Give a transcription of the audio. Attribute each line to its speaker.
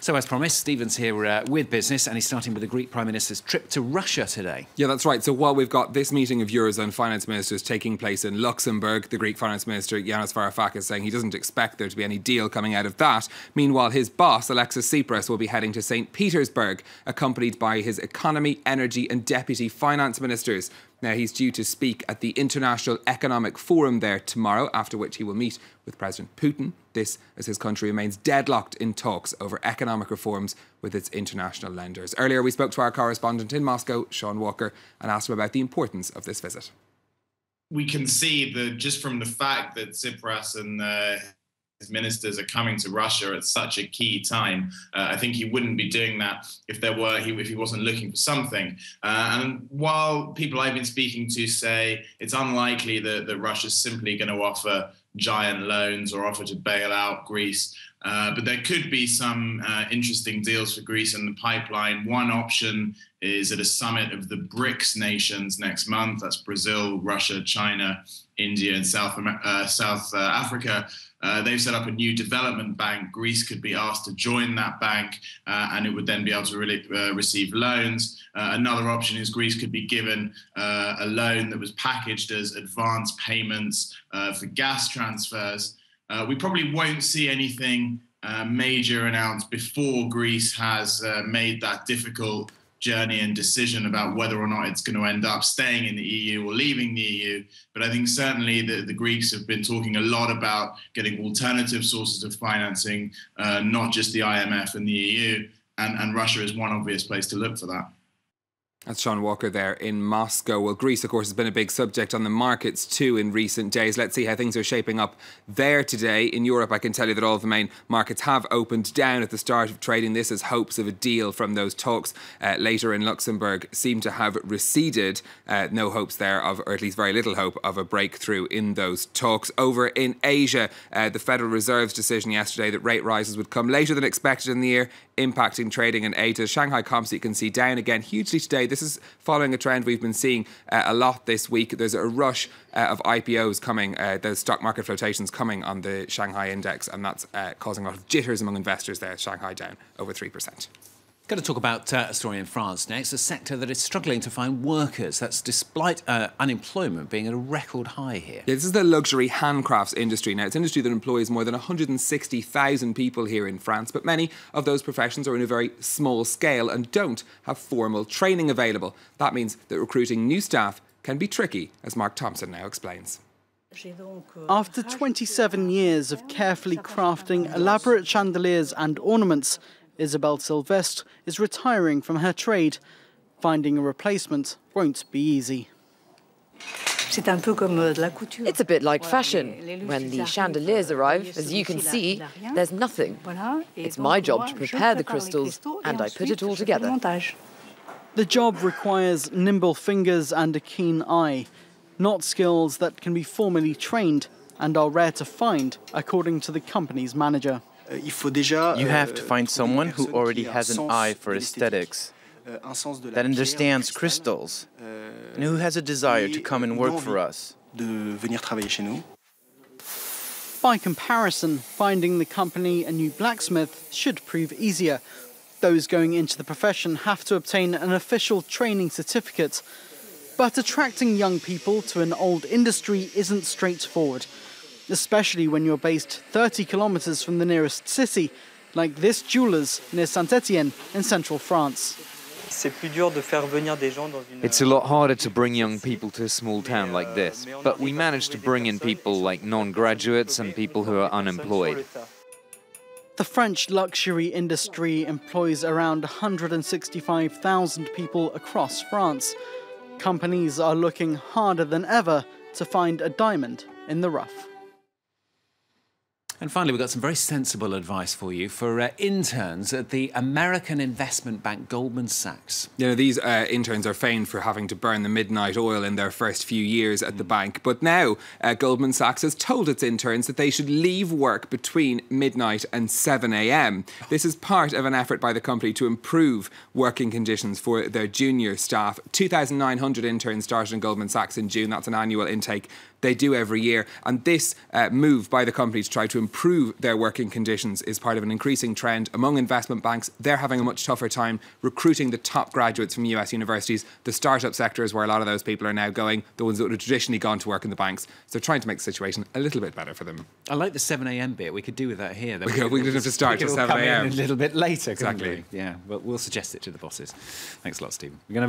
Speaker 1: So, as promised, Stephen's here with business, and he's starting with the Greek Prime Minister's trip to Russia today.
Speaker 2: Yeah, that's right. So while we've got this meeting of Eurozone finance ministers taking place in Luxembourg, the Greek Finance Minister, Yanis Varoufakis, saying he doesn't expect there to be any deal coming out of that. Meanwhile, his boss, Alexis Tsipras, will be heading to St Petersburg, accompanied by his economy, energy and deputy finance ministers. Now, he's due to speak at the International Economic Forum there tomorrow, after which he will meet with President Putin. This as his country remains deadlocked in talks over economic reforms with its international lenders. Earlier, we spoke to our correspondent in Moscow, Sean Walker, and asked him about the importance of this visit.
Speaker 3: We can see that just from the fact that Tsipras and his ministers are coming to Russia at such a key time. I think he wouldn't be doing that if he wasn't looking for something. And while people I've been speaking to say it's unlikely that Russia's simply going to offer giant loans or offer to bail out Greece, but there could be some interesting deals for Greece in the pipeline. One option is at a summit of the BRICS nations next month. That's Brazil, Russia, China, India, and South Africa. They've set up a new development bank. Greece could be asked to join that bank, and it would then be able to receive loans. Another option is Greece could be given a loan that was packaged as advance payments for gas transfers. We probably won't see anything major announced before Greece has made that difficult journey and decision about whether or not it's going to end up staying in the EU or leaving the EU. But I think certainly the Greeks have been talking a lot about getting alternative sources of financing, not just the IMF and the EU, and Russia is one obvious place to look for that.
Speaker 2: That's Sean Walker there in Moscow. Well, Greece, of course, has been a big subject on the markets too in recent days. Let's see how things are shaping up there today. In Europe, I can tell you that all of the main markets have opened down at the start of trading. This is hopes of a deal from those talks later in Luxembourg seem to have receded. No hopes there of, or at least very little hope of a breakthrough in those talks. Over in Asia, the Federal Reserve's decision yesterday that rate rises would come later than expected in the year, impacting trading and aid. Shanghai Composite, you can see, down again hugely today. This is following a trend we've been seeing a lot this week. There's a rush of IPOs coming, the stock market flotations coming on the Shanghai index, and that's causing a lot of jitters among investors there. Shanghai down over 3%.
Speaker 1: Going to talk about a story in France next, a sector that is struggling to find workers. That's despite unemployment being at a record high here.
Speaker 2: Yeah, this is the luxury handcrafts industry. Now, it's an industry that employs more than 160,000 people here in France, but many of those professions are in a very small scale and don't have formal training available. That means that recruiting new staff can be tricky, as Mark Thompson now explains.
Speaker 4: After 27 years of carefully crafting elaborate chandeliers and ornaments, Isabelle Sylvestre is retiring from her trade. Finding a replacement won't be easy.
Speaker 5: It's a bit like fashion. When the chandeliers arrive, as you can see, there's nothing. It's my job to prepare the crystals, and I put it all together.
Speaker 4: The job requires nimble fingers and a keen eye, not skills that can be formally trained and are rare to find, according to the company's manager.
Speaker 6: You have to find someone who already has an eye for aesthetics, that understands crystals, and who has a desire to come and work for us.
Speaker 4: By comparison, finding the company a new blacksmith should prove easier. Those going into the profession have to obtain an official training certificate. But attracting young people to an old industry isn't straightforward, especially when you're based 30 kilometers from the nearest city, like this jeweller's near Saint-Étienne in central France.
Speaker 7: It's a lot harder to bring young people to a small town like this, but we managed to bring in people like non-graduates and people who are unemployed.
Speaker 4: The French luxury industry employs around 165,000 people across France. Companies are looking harder than ever to find a diamond in the rough.
Speaker 1: And finally, we've got some very sensible advice for you for interns at the American investment bank Goldman Sachs.
Speaker 2: You know, these interns are famed for having to burn the midnight oil in their first few years at the bank. But now Goldman Sachs has told its interns that they should leave work between midnight and 7 a.m. This is part of an effort by the company to improve working conditions for their junior staff. 2,900 interns started in Goldman Sachs in June. That's an annual intake they do every year. And this move by the company to try to improve their working conditions is part of an increasing trend among investment banks. They're having a much tougher time recruiting the top graduates from US universities. The startup sector is where a lot of those people are now going, the ones that would have traditionally gone to work in the banks. So they're trying to make the situation a little bit better for them.
Speaker 1: I like the 7 a.m. bit. We could do with that here.
Speaker 2: We didn't have to start till 7 a.m.
Speaker 1: a little bit later,
Speaker 2: exactly.
Speaker 1: Yeah, but we'll suggest it to the bosses. Thanks a lot, Stephen. We're going to have a